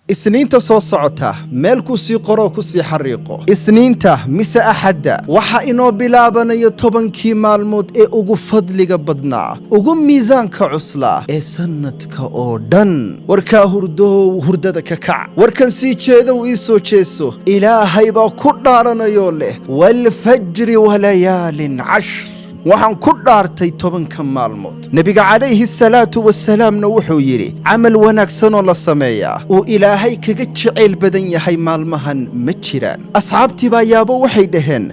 isniinta soo socota meel ku sii qoro ku sii xariiqo isniinta mise axadda waxa inoo bilaabanayo 10kii maalmood ee ugu fadliga badnaa ugu miisaanka cuslaa ee sanadka oo dhan warkaa hurdada ka kac warkan sii jeedow ii soo jeeso ilaahay baa ku dhaaranayo leh wal fajri walayaalin cashr waxaan ku dhaartay 10ka maalmood nabiga calayhi salaatu wasalaamna wuxuu yiri amal wanaagsan oo la sameeyaa oo ilaahay kaga jecel badan yahay maalmahan ma jiraan asxaabtii baa yaabo waxay dhaheen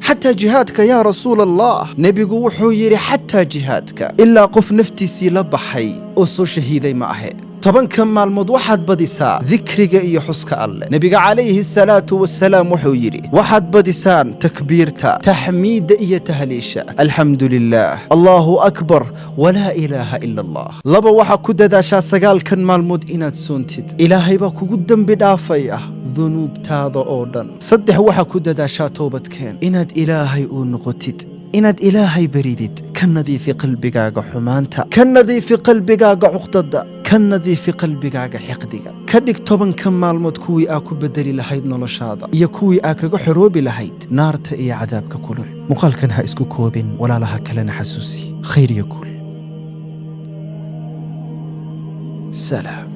hatta jihaadka yaa rasuulallah nabigu wuxuu yiri hatta jihaadka ilaa qof naftiisii la baxay oo soo shahiiday ma ahe 10ka maalmood waxaad badisaa dhikriga iyo xuska alle nabiga calayhi salaatu wasalaam wuxuu yiri waxaad badisaan takbiirta tahmiida iyo tahliisha alxamdulillaah allahu akbar walaa ilaaha illa allah laba waxa ku dadaashaa 9kan maalmood inaad soontid ilaahay baa kugu dambi dhaafaya dunuubtaada oo dhan 3 waxa ku dadaashaa toobadkeen inaad ilaahay u noqotid inaad ilaahay baridid ka nadiifi qalbigaaga xumaanta ka nadiifi qalbigaaga cuqdada ka nadiifi qalbigaaga xiqdiga ka dhig 10ka maalmood kuwii aa ku bedeli lahayd noloshaada iyo kuwii aa kaga xoroobi lahayd naarta iyo cadaabka kulul muuqaalkan ha isku koobin walaalaha kalena xasuusi khayr iyo kul salaam